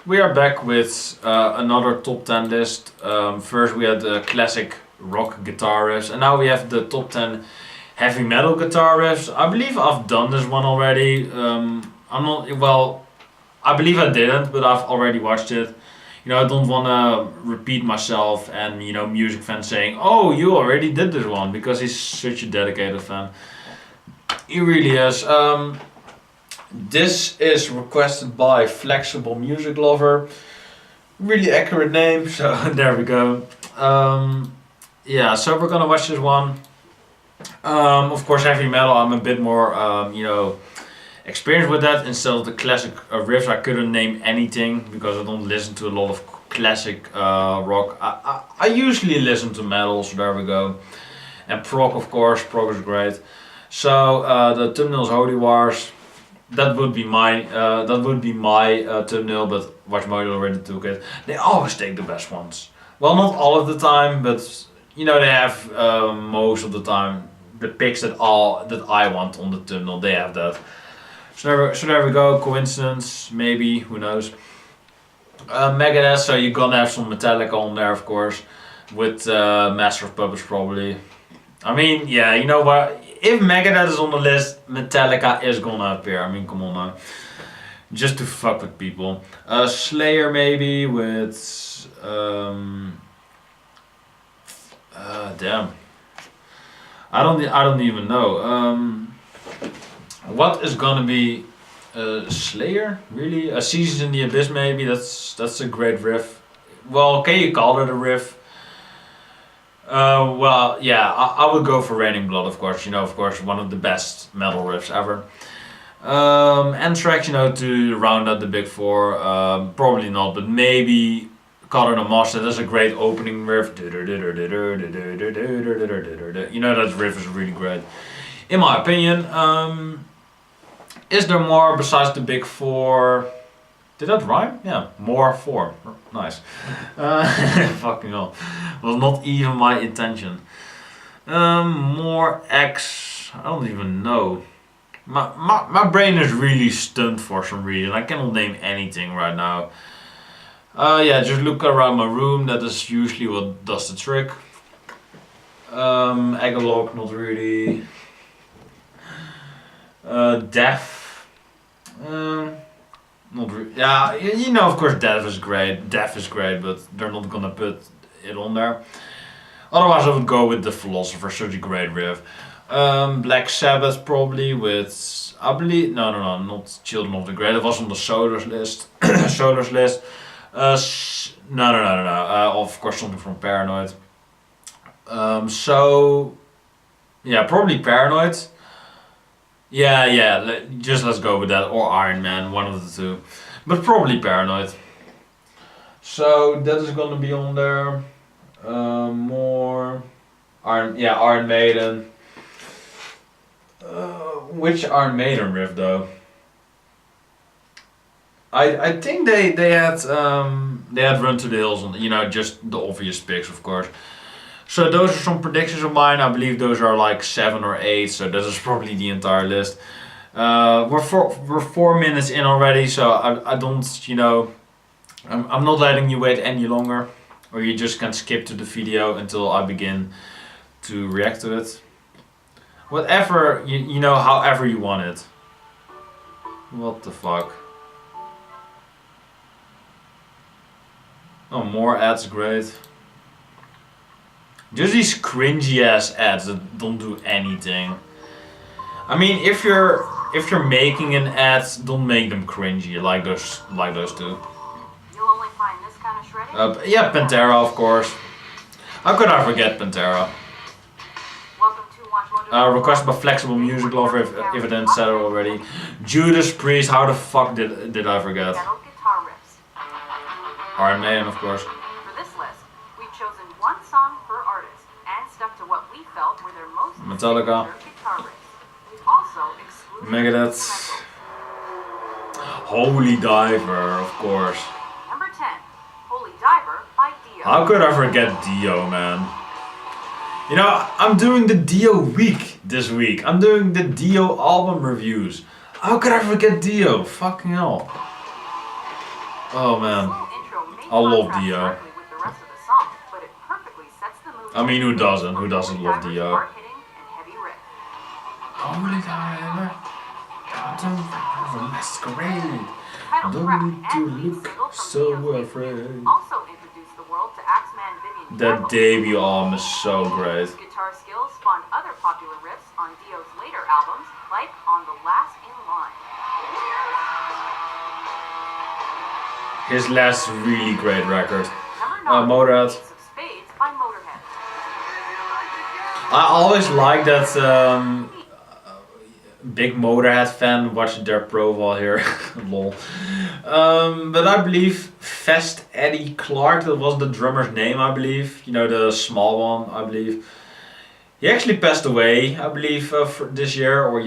We are back with another top 10 list. First we had the classic rock guitar riffs, and now we have the top 10 heavy metal guitar riffs. I believe I've done this one already. I'm not, well, I believe I didn't, but I've already watched it. You know, I don't want to repeat myself and, you know, music fans saying, oh, you already did this one, because he's such a dedicated fan. He really is. This is requested by Flexible Music Lover. Really accurate name, so there we go. Yeah, so we're gonna watch this one. Of course, heavy metal, I'm a bit more, you know, experienced with that. Instead of the classic riffs, I couldn't name anything because I don't listen to a lot of classic rock. I usually listen to metal, so there we go. And prog, of course, prog is great. So the thumbnail is Holy Wars. That would be my thumbnail, but WatchMojo already took it. They always take the best ones. Well, not all of the time, but you know, they have most of the time the picks that I want on the thumbnail. They have that. So there we go. Coincidence, maybe, who knows. Megadeth, so you're gonna have some Metallica on there, of course, with Master of Puppets probably. I mean, yeah, you know what? If Megadeth is on the list, Metallica is gonna appear. I mean, come on now. Just to fuck with people. Slayer maybe with... damn. I don't even know. What is gonna be Slayer? Really? Seasons in the Abyss maybe? That's a great riff. Well, can you call it a riff? Well, yeah, I would go for Raining Blood, of course. You know, of course, one of the best metal riffs ever. Anthrax, you know, to round out the big four. Probably not, but maybe Caught in a Mosh. That's a great opening riff. You know, that riff is really great, in my opinion. Is there more besides the big four? Did that rhyme? Yeah, more four. Nice. Fucking hell. Was not even my intention. More X. I don't even know. My brain is really stunned for some reason. I cannot name anything right now. Yeah, just look around my room. That is usually what does the trick. Agalog, not really. Death. Not really. Yeah, you know, of course, Death is great. Death is great, but they're not gonna put it on there. Otherwise, I would go with The Philosopher, such a great riff. Black Sabbath probably with, I believe, no, not Children of the Great. It was on the Solars list. Solars list. No. Of course, something from Paranoid. So, yeah, probably Paranoid. Yeah, just let's go with that. Or Iron Man, one of the two. But probably Paranoid. So that is gonna be on there. More Iron Maiden. Which Iron Maiden riff though? I think they had Run to the Hills on, you know, just the obvious picks, of course. So those are some predictions of mine. I believe those are like 7 or 8, so that is probably the entire list. We're 4 minutes in already, so I don't, you know, I'm not letting you wait any longer, or you just can skip to the video until I begin to react to it. Whatever, you know, however you want it. What the fuck? Oh, more ads, great. Just these cringy ass ads that don't do anything. I mean, if you're making an ad, don't make them cringy like those two. You'll only find this kind of shredding? Yeah, Pantera, of course. How could I forget Pantera? Welcome to WatchMojo. Requested by Flexible Music Lover, if I didn't say it already. Judas Priest, how the fuck did I forget? Guitar riffs. Iron Maiden, of course. For this list, we've chosen one song per artist and stuck to what we felt were their most Metallica. guitar riffs. We also excluded Megadeth. Holy Diver, of course. Number 10, Holy Diver by Dio. How could I forget Dio, man? You know, I'm doing the Dio week this week. I'm doing the Dio album reviews. How could I forget Dio? Fucking hell. Oh man, Slow intro may I love contrast Dio. sharply with the rest of the song, but it perfectly sets the mood. I mean, who doesn't? Who doesn't love Diver's Dio? hard-hitting and heavy riff. Holy diver, masquerade. Title Don't track need to and lead look single from so Dio's afraid. debut also introduced the world to Axeman Vivian That Campbell. debut album is so great. His guitar skills spawned other popular riffs on Dio's later albums, like on The Last in Line. His last really great record. Number 9, Motorhead. Ace of Spades by Motorhead. I always like that big Motorhead fan. Watch their profile here. Lol. But I believe Fest Eddie Clark, that was the drummer's name, I believe. You know, the small one, I believe. He actually passed away, I believe, for this year or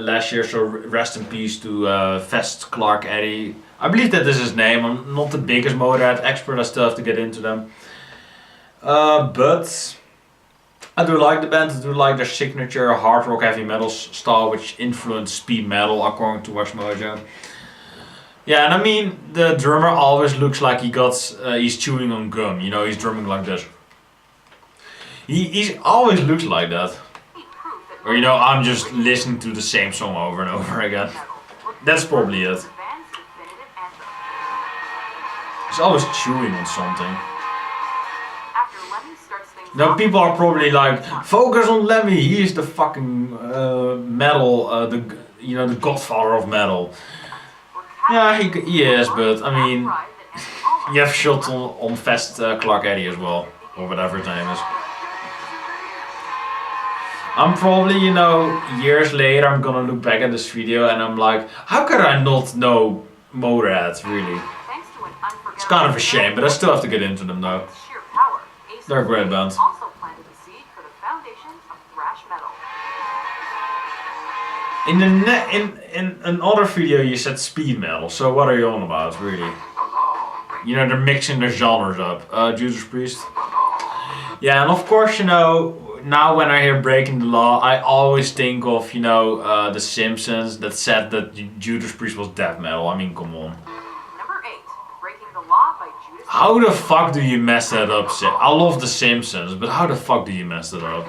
last year. So rest in peace to Fest Clark Eddie. I believe that is his name. I'm not the biggest Motorhead expert. I still have to get into them. But I do like the band. I do like their signature hard rock heavy metal style, which influenced speed metal, according to WatchMojo. Yeah, and I mean, the drummer always looks like he's chewing on gum. You know, he's drumming like this. He always looks like that. Or, you know, I'm just listening to the same song over and over again. That's probably it. He's always chewing on something. Now people are probably like, focus on Lemmy. He is the fucking metal, the godfather of metal. Yeah, he is, but I mean, you have shots on Fest Clark Eddie as well, or whatever his name is. I'm probably, years later, I'm gonna look back at this video and I'm like, how could I not know Motorhead, really? It's kind of a shame, but I still have to get into them though. They're a great band. Also planted the seed for the foundation of thrash metal. In another video you said speed metal, so what are you on about, really? You know, they're mixing their genres up. Judas Priest. Yeah, and of course, now when I hear Breaking the Law, I always think of, The Simpsons that said that Judas Priest was death metal. I mean, come on. Number 8, Breaking the Law by Judas. How the fuck do you mess that up? I love The Simpsons, but how the fuck do you mess that up?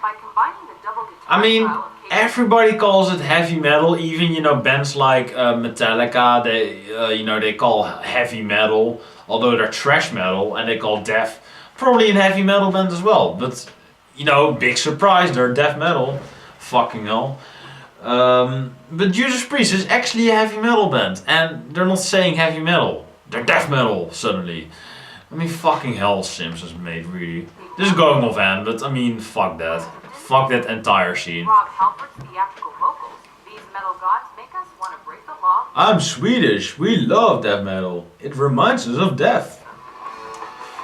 By combining the double guitar I mean, style of everybody calls it heavy metal. Even bands like Metallica, they call heavy metal, although they're thrash metal, and they call death probably a heavy metal band as well. But big surprise, they're death metal. Fucking hell. But Judas Priest is actually a heavy metal band, and they're not saying heavy metal. They're death metal suddenly. I mean, fucking hell, Simpsons made really. This is going off hand, but I mean, fuck that. Fuck that entire scene. Rob Halford's theatrical vocals. These metal gods make us want to break the law. I'm Swedish. We love death metal. It reminds us of death.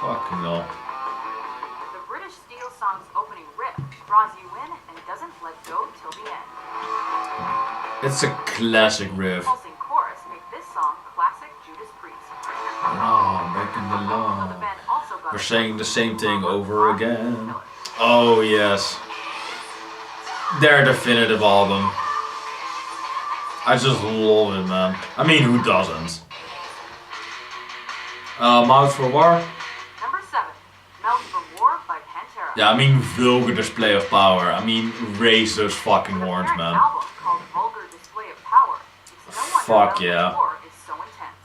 Fucking hell. The British Steel song's opening riff draws you in and doesn't let go till the end. It's a classic riff. Pulsing chorus make this song classic Judas Priest. Oh, breaking the So the law. band also got We're saying the same thing over again. Oh, yes. Their definitive album. I just love it, man. I mean, who doesn't? Mouth for War? Number 7, Melt for War by Pantera. Yeah, I mean, vulgar display of power. I mean, raise those fucking The horns, parent man. album called Vulgar Display of Power. It's no wonder Fuck Melt for yeah. War is so intense.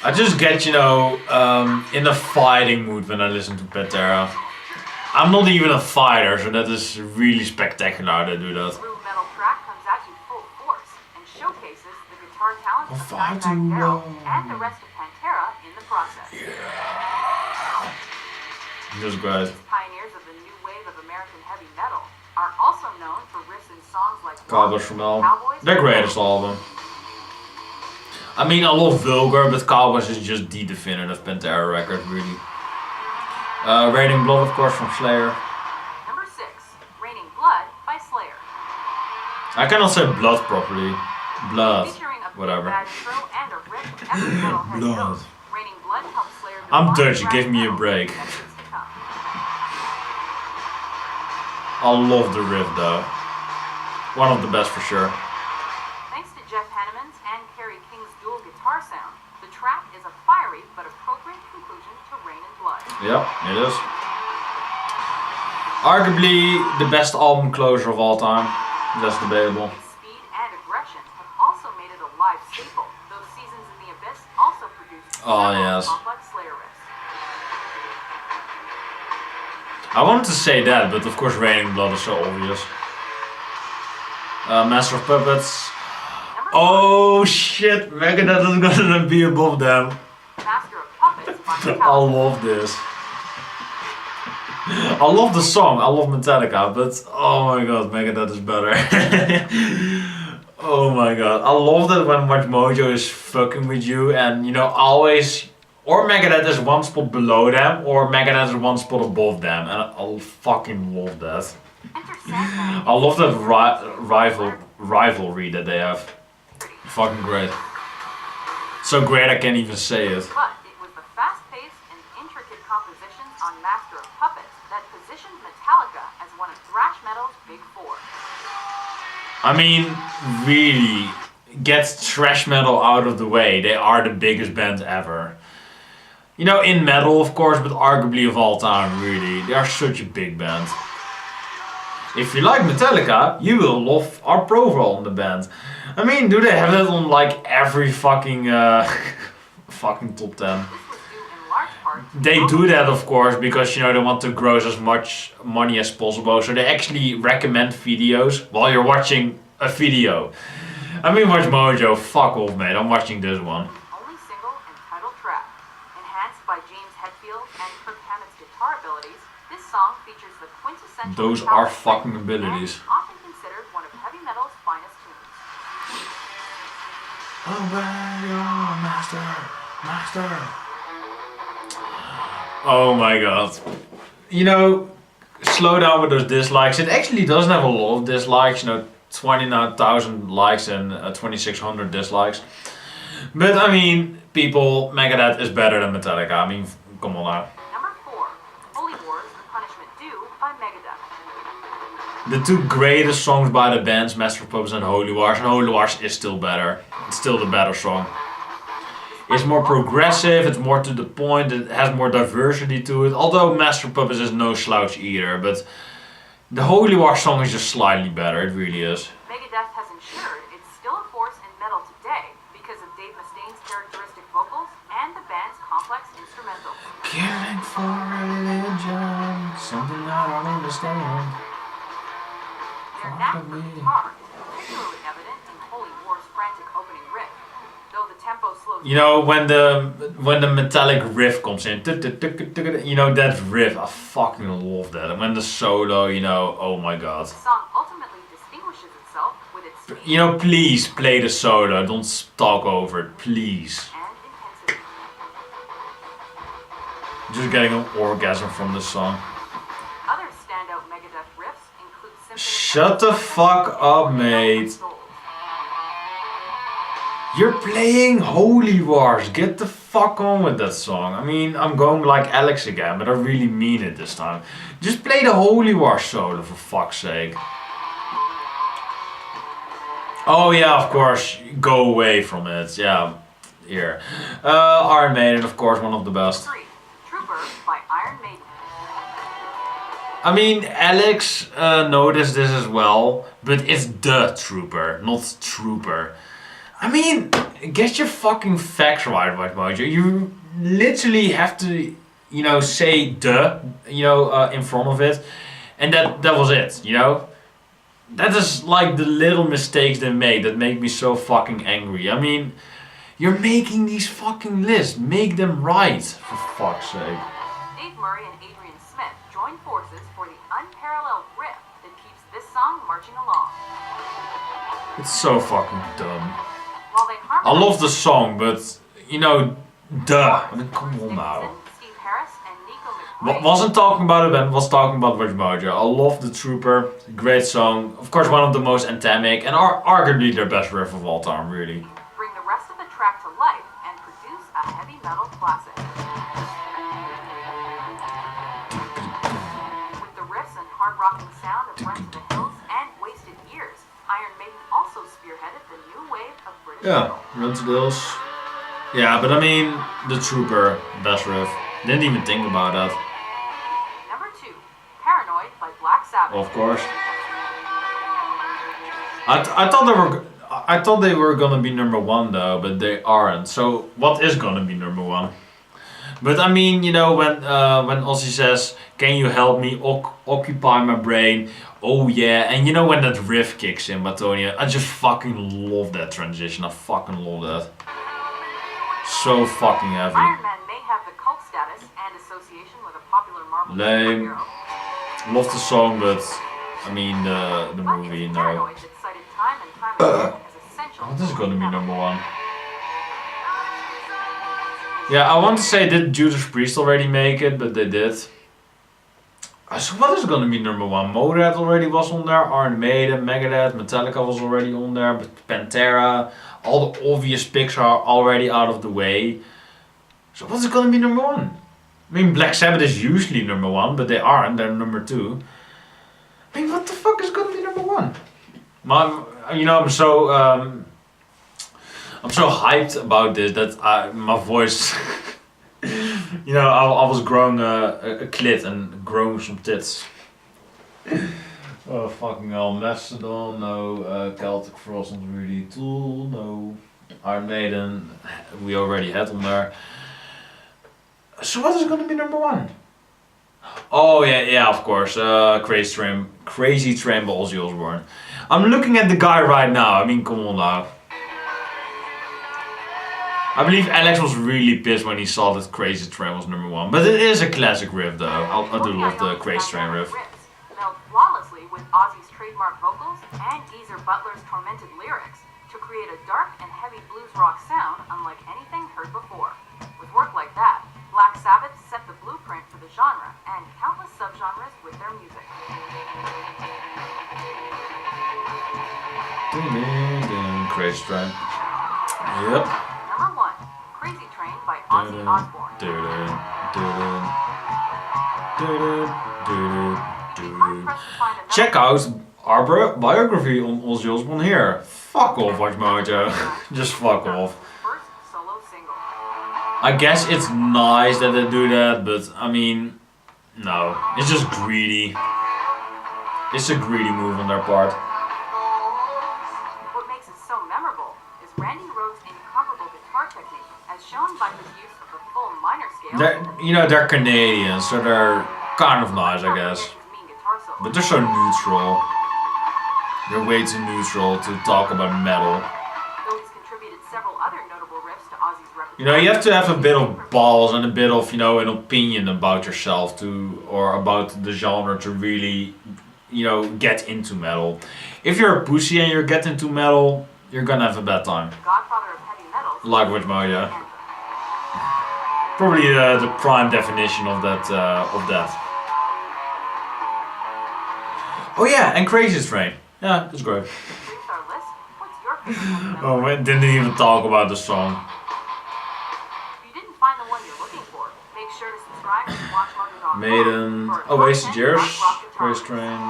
I just get, in a fighting mood when I listen to Pantera. I'm not even a fighter, so that is really spectacular how they do that. Blue metal track comes at you full force and showcases the guitar talent of fighting Dimebag Darrell love. and the rest of Pantera in the process. Just great. These pioneers of the new wave of American heavy metal are also known for riffs in songs like Cowboys from Hell. Cowboys, Their greatest album. I mean, I love Vulgar, but Cowboys is just the definitive Pantera record, really. Raining Blood, of course, from Slayer. Number 6, Raining Blood by Slayer. I cannot say blood properly. Blood. Featuring a Whatever. big bad intro and a riff every metalhead Blood. knows. Raining Blood helps Slayer go I'm on Dutch, to give me a metal break. for decades to come. I love the riff, though. One of the best for sure. Jeff Hanneman's and Kerry King's dual guitar sound, the track is a fiery but appropriate conclusion to Rain and Blood. Yeah, it is. Arguably the best album closer of all time. That's debatable. Speed and aggression have also made it a live staple, though Seasons in the Abyss also produced several complex Slayer riffs. I wanted to say that, but of course Rain and Blood is so obvious. Master of Puppets. Oh shit, Megadeth is gonna be above them. Master of Puppets by Metallica. I love this. I love the song, I love Metallica, but oh my god, Megadeth is better. Oh my god, I love that when WatchMojo is fucking with you and you know, always, or Megadeth is one spot below them, or Megadeth is one spot above them, and I fucking love that. I love that rivalry that they have. Fucking great. So great I can't even say it. But it was the fast-paced and intricate compositions on Master of Puppets that positioned Metallica as one of thrash metal's big four. I mean, really, get thrash metal out of the way. They are the biggest band ever. You know, in metal of course, but arguably of all time, really. They are such a big band. If you like Metallica, you will love our profile on the band. I mean, do they have that on like every fucking fucking top 10? They do that of course because you know they want to gross as much money as possible, so they actually recommend videos while you're watching a video. I mean, WatchMojo, fuck off mate, I'm watching this one. Only single and title track. Enhanced by James Hetfield and Kirk Hammett's guitar abilities, this song features the quintessential Those are fucking abilities. often considered one of heavy metal's finest tunes. Master. Oh my god. You know, slow down with those dislikes. It actually doesn't have a lot of dislikes, you know, 29,000 likes and 2,600 dislikes. But I mean, people, Megadeth is better than Metallica. I mean, come on now. Number 4, Holy Wars, The Punishment Due by Megadeth. The two greatest songs by the bands, Master of Puppets and Holy Wars. And Holy Wars is still better. It's still the better song. It's more progressive, it's more to the point, it has more diversity to it. Although Master of Puppets is no slouch either, but the Holy War song is just slightly better, it really is. Megadeth has ensured it's still a force in metal today because of Dave Mustaine's characteristic vocals and the band's complex instrumentals. Killing for religion, something I don't understand. Their knack for guitar is particularly evident in Holy War's frantic opening riff. Though the tempo slows. You know, when the metallic riff comes in, you know, that riff, I fucking love that. And when the solo, you know, oh my god. The song ultimately distinguishes itself with its speed You know, please play the solo, don't talk over it, please. and intensity. Just getting an orgasm from this song. Other standout Megadeth riffs include Symphony Shut the fuck up, mate. You're playing Holy Wars, get the fuck on with that song. I mean, I'm going like Alex again, but I really mean it this time. Just play the Holy Wars solo for fuck's sake. Oh yeah, of course, go away from it, yeah, here. Iron Maiden, of course, one of the best. 3, Trooper by Iron Maiden. I mean, Alex noticed this as well, but it's the Trooper, not Trooper. I mean, get your fucking facts right, WatchMojo. You literally have to, you know, say the, you know, in front of it. And that was it, you know? That is like the little mistakes they make that make me so fucking angry. I mean, you're making these fucking lists. Make them right, for fuck's sake. Dave Murray and Adrian Smith joined forces for the unparalleled riff that keeps this song marching along. It's so fucking dumb. While they I harmonized love the song, but, you know, duh. I mean, come on now. Steve Harris and Nico McBrae. Wasn't talking about a band, was talking about WatchMojo. I love the Trooper, great song. Of course, one of the most anthemic and arguably their best riff of all time, really. Bring the rest of the track to life and produce a heavy metal classic. With the riffs and hard rocking sound of Run to the Hills and Wasted Years, Iron Maiden also spearheaded the new wave of British Yeah, metal. Run to Dills. Yeah, but I mean, The Trooper, best riff. Didn't even think about that. Number 2, Paranoid by Black Sabbath. Of course. I thought they were gonna be number one though, but they aren't. So what is gonna be number one? But I mean, you know, when Ozzy says, "Can you help me occupy my brain?" Oh yeah, and you know when that riff kicks in, Batonia, I just fucking love that transition. I fucking love that. So fucking heavy. Iron Man may have the cult status and association with a popular Marvel Lame. superhero. Love the song, but I mean the But movie, it's no. Paranoid that's cited time and time again as essential. Oh, this is gonna be number one. Yeah, I want to say did Judas Priest already make it, but they did. So what is gonna be number one? Motorhead already was on there, Iron Maiden, Megadeth, Metallica was already on there, but Pantera, all the obvious picks are already out of the way. So what's gonna be number one? I mean, Black Sabbath is usually number one, but they aren't, they're number two. I mean, what the fuck is gonna be number one? You know, I'm so hyped about this that my voice, you know, I was growing a clit and growing some tits. Oh fucking hell, Mastodon, no, Celtic Frost, not really, Tool, no, Iron Maiden, we already had on there. So what is gonna be number one? Oh yeah, of course, Crazy Train by Ozzy Osbourne. I'm looking at the guy right now, I mean, come on now. I believe Alex was really pissed when he saw that Crazy Train was number one, but it is a classic riff though. I do love the Crazy Train riff. Riffs, meld flawlessly with Ozzy's trademark vocals and Geezer Butler's tormented lyrics to create a dark and heavy blues rock sound unlike anything heard before. With work like that, Black Sabbath set the blueprint for the genre and countless subgenres with their music. Crazy Train. Yep. Number 1, Crazy Train by Ozzy Osbourne. Check out our biography on Ozzy Osbourne here. Fuck off, WatchMojo. Just fuck off. First solo single. I guess it's nice that they do that, but I mean, no. It's just greedy. It's a greedy move on their part. What makes it so memorable is Randy Rhoads' incomparable guitar technique, as shown by his use of the full minor scale. They're Canadian, so they're kind of nice, I guess. But they're so neutral. They're way too neutral to talk about metal. Though he's contributed several other notable riffs to Ozzy's repertoire. You know, you have to have a bit of balls and a bit of, you know, an opinion about yourself to, or about the genre to really, you know, get into metal. If you're a pussy and you're getting into metal, you're gonna have a bad time. Godfather of heavy metal. Like WatchMojo. Probably the prime definition of that. Oh yeah, and Crazy Train. Yeah, that's great. Here's our list. What's your favorite? Oh, we didn't even talk about the song. If you didn't find the one you're looking for, make sure to subscribe to WatchMojo.com. Maiden. for a Oh, Wasted content Years. rock guitar. Crazy Train.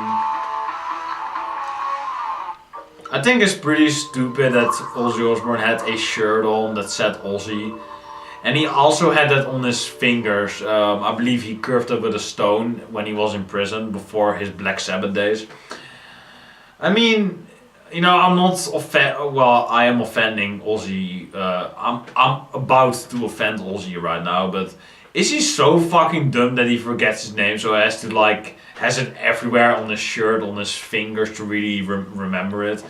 I think it's pretty stupid that Ozzy Osbourne had a shirt on that said Ozzy. And he also had that on his fingers. I believe he curved it with a stone when he was in prison before his Black Sabbath days. I mean, you know, I'm not I am offending Ozzy. I'm about to offend Ozzy right now, but is he so fucking dumb that he forgets his name so as to like has it everywhere on his shirt, on his fingers to really remember it?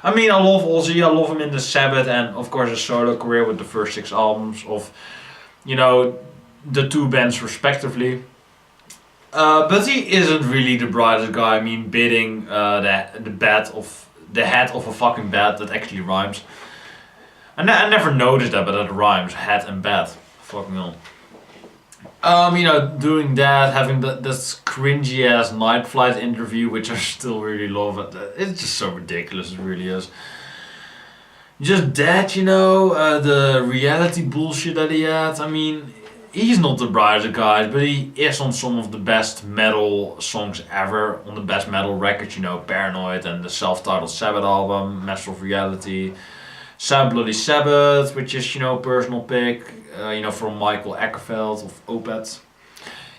I mean, I love Ozzy, I love him in the Sabbath and of course his solo career with the first 6 albums of, you know, the 2 bands respectively. But he isn't really the brightest guy. I mean, bidding the head of a fucking bat that actually rhymes. I never noticed that, but that rhymes, head and bat. Fucking hell. You know, doing that, having this cringy ass Night Flight interview, which I still really love. It's just so ridiculous, it really is. Just that, you know, the reality bullshit that he had. I mean, he's not the brightest guy, but he is on some of the best metal songs ever, on the best metal records, you know, Paranoid and the self-titled Sabbath album, Master of Reality, Bloody Sabbath, which is, you know, personal pick, you know, from Michael Eckerfeld of Opeth.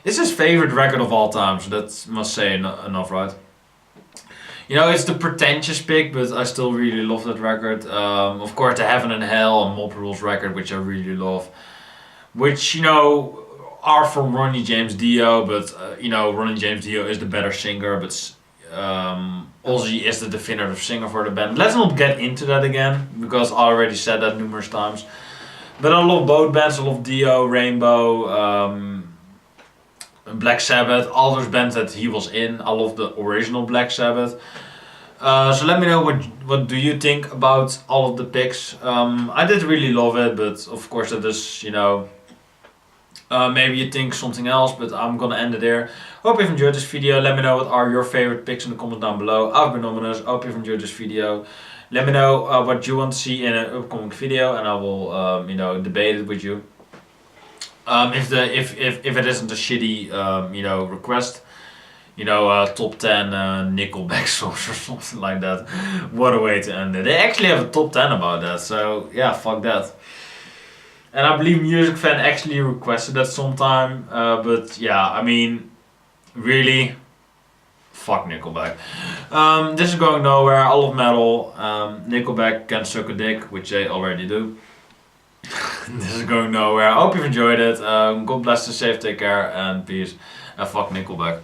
It's his favorite record of all time, so that must say enough, right? You know, it's the pretentious pick, but I still really love that record. Of course, the Heaven and Hell and Mob Rules record, which I really love. Which, you know, are from Ronnie James Dio, but, you know, Ronnie James Dio is the better singer, but Ozzy is the definitive singer for the band. Let's not get into that again, because I already said that numerous times. But I love both bands. I love Dio, Rainbow, Black Sabbath, all those bands that he was in. I love the original Black Sabbath. So let me know what do you think about all of the picks. I did really love it, but of course that is, you know, maybe you think something else, but I'm gonna end it there. Hope you've enjoyed this video. Let me know what are your favorite picks in the comments down below. I've been Ominous. Hope you've enjoyed this video. Let me know what you want to see in an upcoming video, and I will, you know, debate it with you. If it isn't a shitty, you know, request, you know, top 10 Nickelback songs or something like that. What a way to end it. They actually have a top 10 about that, so yeah, fuck that. And I believe Music Fan actually requested that sometime, but yeah, I mean, really, fuck Nickelback. This is going nowhere. I love metal. Nickelback can suck a dick, which they already do. This is going nowhere. I hope you've enjoyed it. God bless you, safe, take care, and peace. And fuck Nickelback.